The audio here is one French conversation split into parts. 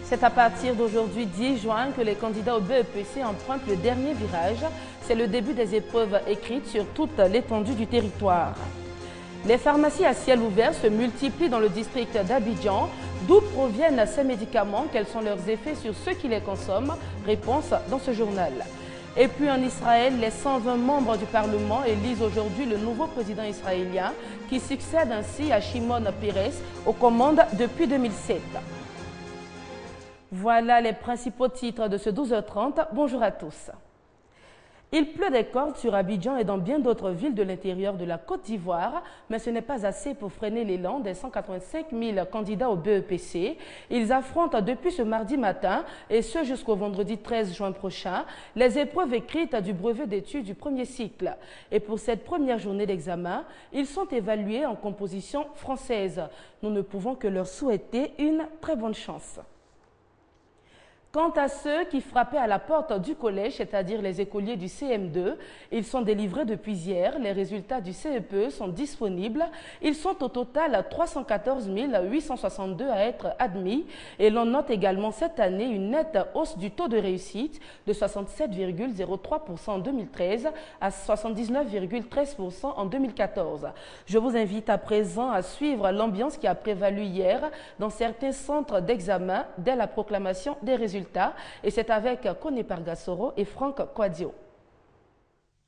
C'est à partir d'aujourd'hui 10 juin que les candidats au BEPC empruntent le dernier virage. C'est le début des épreuves écrites sur toute l'étendue du territoire. Les pharmacies à ciel ouvert se multiplient dans le district d'Abidjan. D'où proviennent ces médicaments? Quels sont leurs effets sur ceux qui les consomment? Réponse dans ce journal. Et puis en Israël, les 120 membres du Parlement élisent aujourd'hui le nouveau président israélien qui succède ainsi à Shimon Peres aux commandes depuis 2007. Voilà les principaux titres de ce 12h30. Bonjour à tous. Il pleut des cordes sur Abidjan et dans bien d'autres villes de l'intérieur de la Côte d'Ivoire, mais ce n'est pas assez pour freiner l'élan des 185 000 candidats au BEPC. Ils affrontent depuis ce mardi matin, et ce jusqu'au vendredi 13 juin prochain, les épreuves écrites du brevet d'études du premier cycle. Et pour cette première journée d'examen, ils sont évalués en composition française. Nous ne pouvons que leur souhaiter une très bonne chance. Quant à ceux qui frappaient à la porte du collège, c'est-à-dire les écoliers du CM2, ils sont délivrés depuis hier. Les résultats du CEPE sont disponibles. Ils sont au total 314 862 à être admis. Et l'on note également cette année une nette hausse du taux de réussite de 67,03% en 2013 à 79,13% en 2014. Je vous invite à présent à suivre l'ambiance qui a prévalu hier dans certains centres d'examen dès la proclamation des résultats. Et c'est avec Kone Pargasoro et Franck Quadio.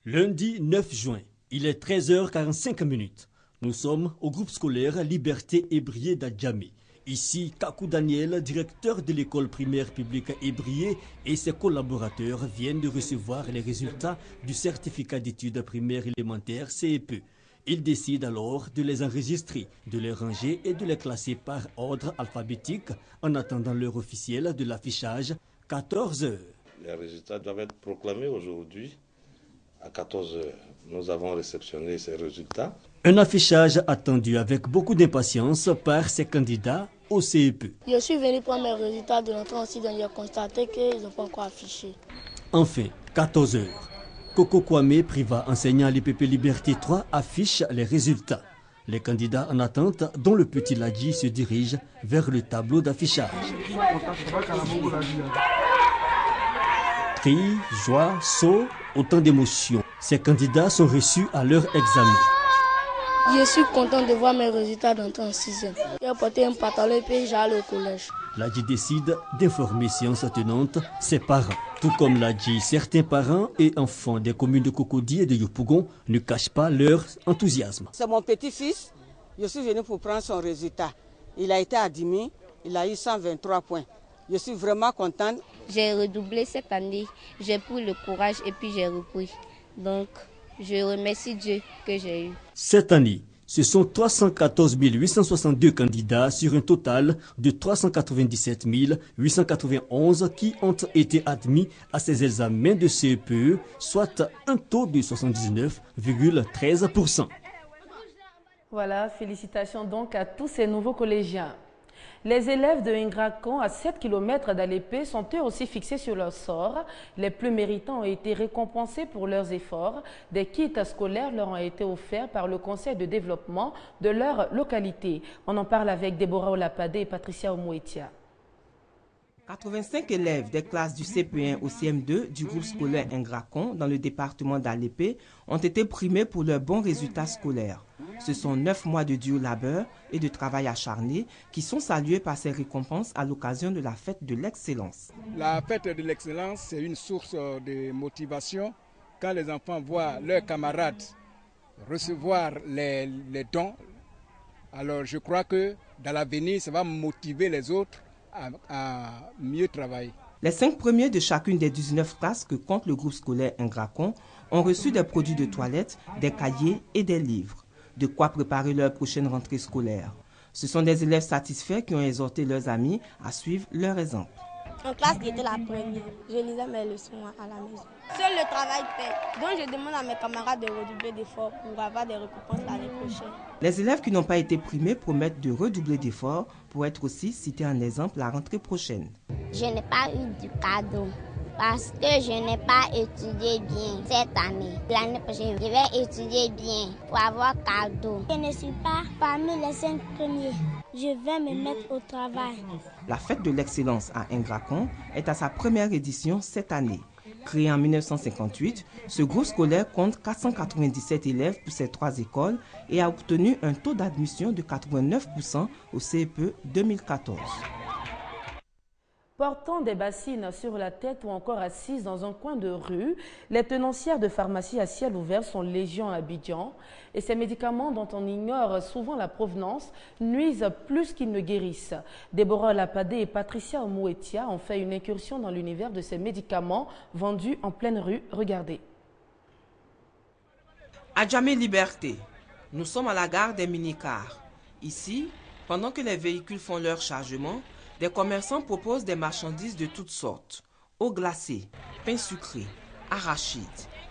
Lundi 9 juin, il est 13h45. Nous sommes au groupe scolaire Liberté Ébrié d'Adjamé. Ici, Kakou Daniel, directeur de l'école primaire publique Ébrié, et ses collaborateurs viennent de recevoir les résultats du certificat d'études primaires élémentaires CEPE. Ils décident alors de les enregistrer, de les ranger et de les classer par ordre alphabétique en attendant l'heure officielle de l'affichage, 14 h. Les résultats doivent être proclamés aujourd'hui à 14 h. Nous avons réceptionné ces résultats. Un affichage attendu avec beaucoup d'impatience par ces candidats au CEPE. Je suis venu prendre mes résultats de l'entrée en sixième, j'ai constaté qu'ils n'ont pas encore affiché. Enfin, 14 h. Coco Kwame, privat enseignant à l'IPP Liberté 3, affiche les résultats. Les candidats en attente, dont le petit Ladji, se dirigent vers le tableau d'affichage. Cris, joie, sauts, autant d'émotions. Ces candidats sont reçus à leur examen. Je suis content de voir mes résultats d'entrée en sixième. J'ai porté un pantalon et puis j'allais au collège. Ladji décide d'informer séance tenante ses parents. Tout comme Ladji, certains parents et enfants des communes de Cocody et de Yopougon ne cachent pas leur enthousiasme. C'est mon petit-fils. Je suis venu pour prendre son résultat. Il a été admis. Il a eu 123 points. Je suis vraiment contente. J'ai redoublé cette année. J'ai pris le courage et puis j'ai repris. Donc, je remercie Dieu que j'ai eu. Cette année, ce sont 314 862 candidats sur un total de 397 891 qui ont été admis à ces examens de CEPE, soit un taux de 79,13%. Voilà, félicitations donc à tous ces nouveaux collégiens. Les élèves de Ngrakan, à 7 km d'Alépé, sont eux aussi fixés sur leur sort. Les plus méritants ont été récompensés pour leurs efforts. Des kits scolaires leur ont été offerts par le conseil de développement de leur localité. On en parle avec Déborah Olapade et Patricia Omouetia. 85 élèves des classes du CP1 au CM2 du groupe scolaire Ngrakan dans le département d'Alépé ont été primés pour leurs bons résultats scolaires. Ce sont 9 mois de dur labeur et de travail acharné qui sont salués par ces récompenses à l'occasion de la fête de l'excellence. La fête de l'excellence, c'est une source de motivation quand les enfants voient leurs camarades recevoir les dons. Alors je crois que dans l'avenir, ça va motiver les autres à mieux travailler. Les 5 premiers de chacune des 19 classes que compte le groupe scolaire Ngrakan ont reçu des produits de toilette, des cahiers et des livres. De quoi préparer leur prochaine rentrée scolaire. Ce sont des élèves satisfaits qui ont exhorté leurs amis à suivre leur exemple. En classe, j'étais la première. Je lisais mes leçons à la maison. Seul le travail paie. Donc je demande à mes camarades de redoubler d'efforts pour avoir des récompenses l'année prochaine. Les élèves qui n'ont pas été primés promettent de redoubler d'efforts pour être aussi cités en exemple la rentrée prochaine. Je n'ai pas eu du cadeau Parce que je n'ai pas étudié bien cette année. L'année prochaine, je vais étudier bien pour avoir cadeau. Je ne suis pas parmi les 5 premiers. Je vais me mettre au travail. La fête de l'excellence à Ingracon est à sa première édition cette année. Créé en 1958, ce groupe scolaire compte 497 élèves pour ces 3 écoles et a obtenu un taux d'admission de 89% au CEPE 2014. Portant des bassines sur la tête ou encore assises dans un coin de rue, les tenancières de pharmacie à ciel ouvert sont légion à Abidjan et ces médicaments dont on ignore souvent la provenance nuisent plus qu'ils ne guérissent. Déborah Lapadé et Patricia Omouetia ont fait une incursion dans l'univers de ces médicaments vendus en pleine rue. Regardez. À Djamé Liberté, nous sommes à la gare des minicars. Ici, pendant que les véhicules font leur chargement, des commerçants proposent des marchandises de toutes sortes. Eau glacée, pain sucré, arachides.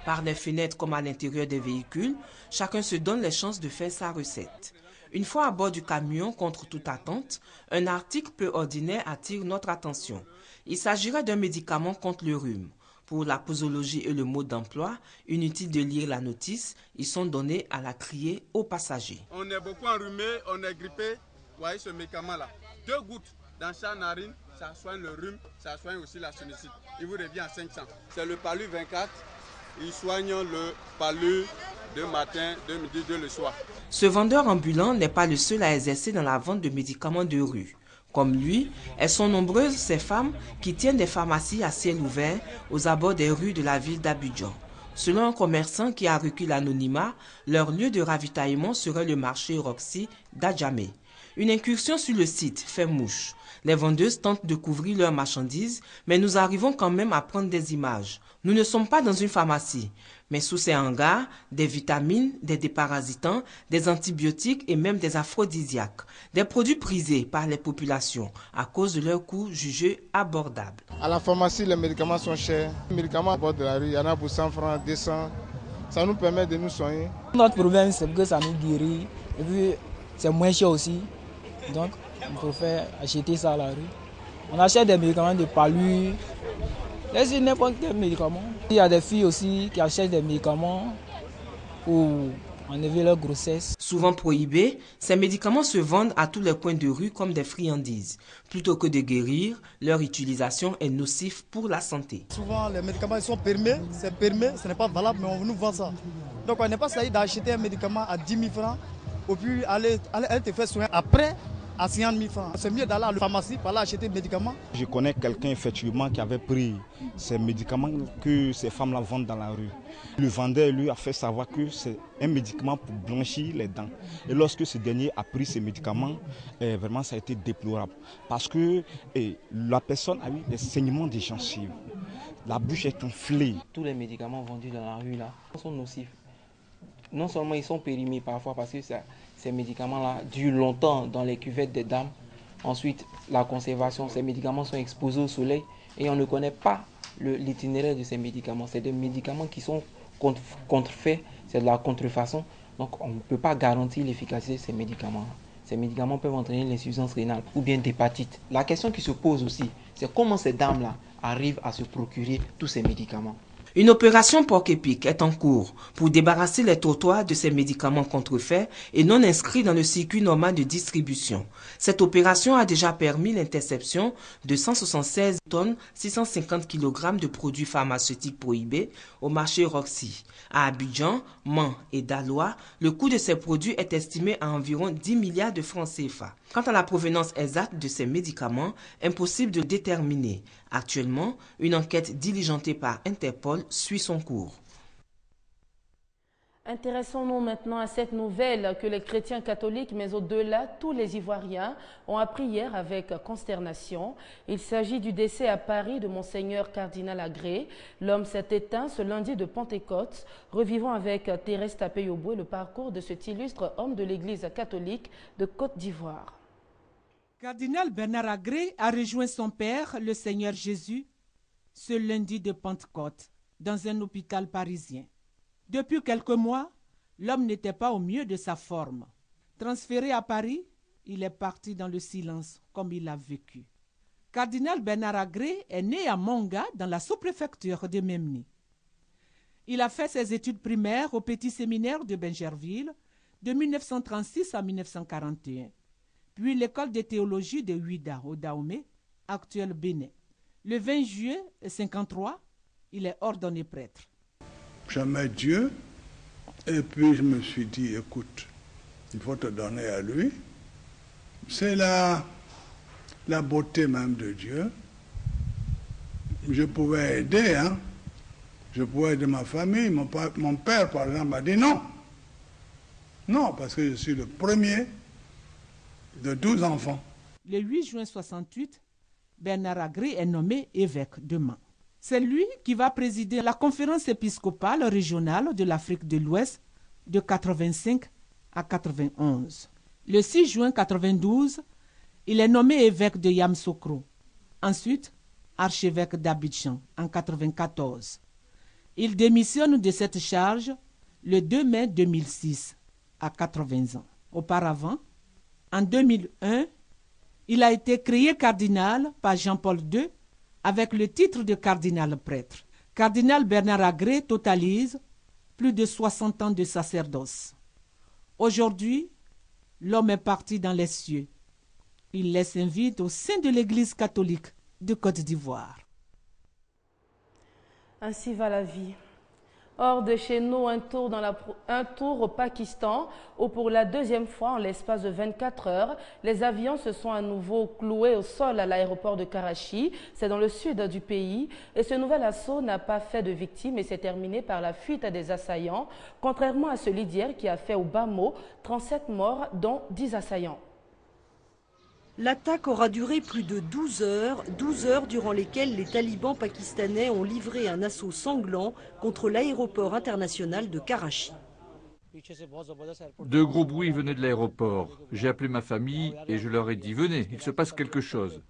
Par les fenêtres comme à l'intérieur des véhicules, chacun se donne les chances de faire sa recette. Une fois à bord du camion, contre toute attente, un article peu ordinaire attire notre attention. Il s'agirait d'un médicament contre le rhume. Pour la posologie et le mode d'emploi, inutile de lire la notice, ils sont donnés à la criée aux passagers. On est beaucoup enrhumé, on est grippé. Vous voyez ce médicament-là, 2 gouttes dans chaque narine, ça soigne le rhume, ça soigne aussi la sinusite. Il vous revient à 500. C'est le Palu 24. Il soigne le Palu de matin, de midi, de le soir. Ce vendeur ambulant n'est pas le seul à exercer dans la vente de médicaments de rue. Comme lui, elles sont nombreuses ces femmes qui tiennent des pharmacies à ciel ouvert aux abords des rues de la ville d'Abidjan. Selon un commerçant qui a requis l'anonymat, leur lieu de ravitaillement serait le marché Roxy d'Adjamé. Une incursion sur le site fait mouche. Les vendeuses tentent de couvrir leurs marchandises, mais nous arrivons quand même à prendre des images. Nous ne sommes pas dans une pharmacie, mais sous ces hangars, des vitamines, des déparasitants, des antibiotiques et même des aphrodisiaques. Des produits prisés par les populations à cause de leur coût jugé abordable. À la pharmacie, les médicaments sont chers. Les médicaments à bord de la rue, il y en a pour 100 francs, 200. Ça nous permet de nous soigner. Notre problème, c'est que ça nous guérit. Et puis, c'est moins cher aussi. Donc, on préfère acheter ça à la rue. On achète des médicaments de palu, laissez n'importe quel médicament. Il y a des filles aussi qui achètent des médicaments pour enlever leur grossesse. Souvent prohibés, ces médicaments se vendent à tous les coins de rue comme des friandises. Plutôt que de guérir, leur utilisation est nocive pour la santé. Souvent, les médicaments ils sont permis, c'est permis, ce n'est pas valable, mais on nous vend ça. Donc, on n'est pas saisi d'acheter un médicament à 10 000 francs, et puis aller te faire soigner après à 50 000 francs. C'est mieux d'aller à la pharmacie pour aller acheter des médicaments. Je connais quelqu'un effectivement qui avait pris ces médicaments que ces femmes-là vendent dans la rue. Le vendeur lui a fait savoir que c'est un médicament pour blanchir les dents. Et lorsque ce dernier a pris ces médicaments, vraiment ça a été déplorable. Parce que la personne a eu des saignements des gencives. La bouche est enflée. Tous les médicaments vendus dans la rue là sont nocifs. Non seulement ils sont périmés parfois parce que ces médicaments-là durent longtemps dans les cuvettes des dames. Ensuite, la conservation, ces médicaments sont exposés au soleil et on ne connaît pas l'itinéraire de ces médicaments. C'est des médicaments qui sont contrefaits, c'est de la contrefaçon. Donc on ne peut pas garantir l'efficacité de ces médicaments. Ces médicaments peuvent entraîner l'insuffisance rénale ou bien d'hépatite. La question qui se pose aussi, c'est comment ces dames-là arrivent à se procurer tous ces médicaments. Une opération porc-épic est en cours pour débarrasser les trottoirs de ces médicaments contrefaits et non inscrits dans le circuit normal de distribution. Cette opération a déjà permis l'interception de 176 tonnes 650 kg de produits pharmaceutiques prohibés au marché Roxy. À Abidjan, Mans et Daloa, le coût de ces produits est estimé à environ 10 milliards de francs CFA. Quant à la provenance exacte de ces médicaments, impossible de déterminer. Actuellement, une enquête diligentée par Interpol suit son cours. Intéressons-nous maintenant à cette nouvelle que les chrétiens catholiques, mais au-delà, tous les Ivoiriens ont appris hier avec consternation. Il s'agit du décès à Paris de Monseigneur Cardinal Agré. L'homme s'est éteint ce lundi de Pentecôte. Revivons avec Thérèse Tapé-Yoboué le parcours de cet illustre homme de l'Église catholique de Côte d'Ivoire. Cardinal Bernard Agré a rejoint son père, le Seigneur Jésus, ce lundi de Pentecôte, dans un hôpital parisien. Depuis quelques mois, l'homme n'était pas au mieux de sa forme. Transféré à Paris, il est parti dans le silence comme il l'a vécu. Cardinal Bernard Agré est né à Monga, dans la sous-préfecture de Memni. Il a fait ses études primaires au petit séminaire de Benjerville de 1936 à 1941, puis l'école de théologie de Ouida au Dahomey, actuel Bénin. Le 20 juillet 1953, il est ordonné prêtre. J'aimais Dieu et puis je me suis dit, écoute, il faut te donner à lui. C'est la beauté même de Dieu. Je pouvais aider, hein. Je pouvais aider ma famille. Mon père, par exemple, m'a dit non. Non, parce que je suis le premier de 12 enfants. Le 8 juin 1968, Bernard Agré est nommé évêque de Mans. C'est lui qui va présider la conférence épiscopale régionale de l'Afrique de l'Ouest de 85 à 91. Le 6 juin 1992, il est nommé évêque de Yamoussoukro. Ensuite, archevêque d'Abidjan en 1994. Il démissionne de cette charge le 2 mai 2006, à 80 ans. Auparavant, en 2001, il a été créé cardinal par Jean-Paul II avec le titre de cardinal prêtre. Cardinal Bernard Agré totalise plus de 60 ans de sacerdoce. Aujourd'hui, l'homme est parti dans les cieux. Il laisse un vide au sein de l'Église catholique de Côte d'Ivoire. Ainsi va la vie. Hors de chez nous, un tour au Pakistan où pour la deuxième fois en l'espace de 24 heures, les avions se sont à nouveau cloués au sol à l'aéroport de Karachi. C'est dans le sud du pays. Et ce nouvel assaut n'a pas fait de victimes et s'est terminé par la fuite des assaillants, contrairement à celui d'hier qui a fait au bas mot 37 morts, dont 10 assaillants. L'attaque aura duré plus de 12 heures durant lesquelles les talibans pakistanais ont livré un assaut sanglant contre l'aéroport international de Karachi. De gros bruits venaient de l'aéroport. J'ai appelé ma famille et je leur ai dit « Venez, il se passe quelque chose ».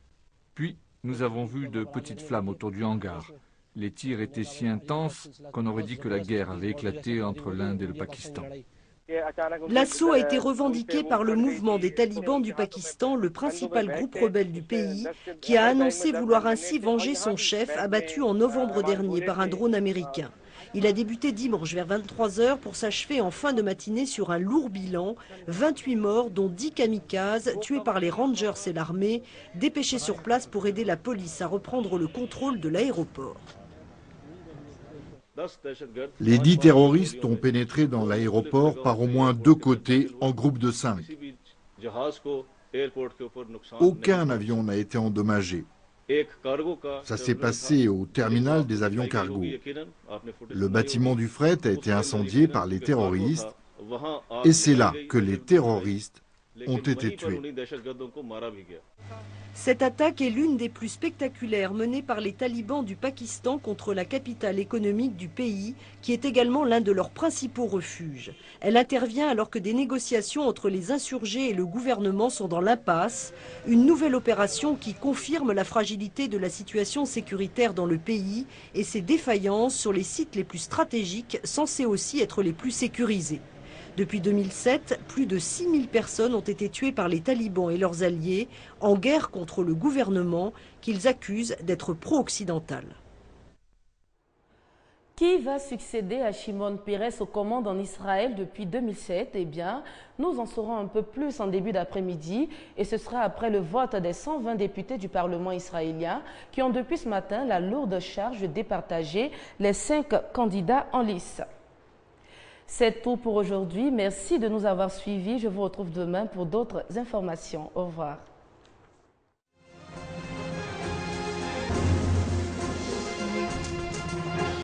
Puis, nous avons vu de petites flammes autour du hangar. Les tirs étaient si intenses qu'on aurait dit que la guerre avait éclaté entre l'Inde et le Pakistan. L'assaut a été revendiqué par le mouvement des talibans du Pakistan, le principal groupe rebelle du pays, qui a annoncé vouloir ainsi venger son chef, abattu en novembre dernier par un drone américain. Il a débuté dimanche vers 23 h pour s'achever en fin de matinée sur un lourd bilan, 28 morts dont 10 kamikazes tués par les Rangers et l'armée, dépêchés sur place pour aider la police à reprendre le contrôle de l'aéroport. Les 10 terroristes ont pénétré dans l'aéroport par au moins 2 côtés en groupe de 5. Aucun avion n'a été endommagé. Ça s'est passé au terminal des avions cargo. Le bâtiment du fret a été incendié par les terroristes et c'est là que les terroristes ont été tués. Cette attaque est l'une des plus spectaculaires menées par les talibans du Pakistan contre la capitale économique du pays, qui est également l'un de leurs principaux refuges. Elle intervient alors que des négociations entre les insurgés et le gouvernement sont dans l'impasse, une nouvelle opération qui confirme la fragilité de la situation sécuritaire dans le pays et ses défaillances sur les sites les plus stratégiques, censés aussi être les plus sécurisés. Depuis 2007, plus de 6000 personnes ont été tuées par les talibans et leurs alliés en guerre contre le gouvernement qu'ils accusent d'être pro-occidental. Qui va succéder à Shimon Peres aux commandes en Israël depuis 2007? Eh bien, nous en saurons un peu plus en début d'après-midi et ce sera après le vote des 120 députés du Parlement israélien qui ont depuis ce matin la lourde charge de départager les 5 candidats en lice. C'est tout pour aujourd'hui. Merci de nous avoir suivis. Je vous retrouve demain pour d'autres informations. Au revoir.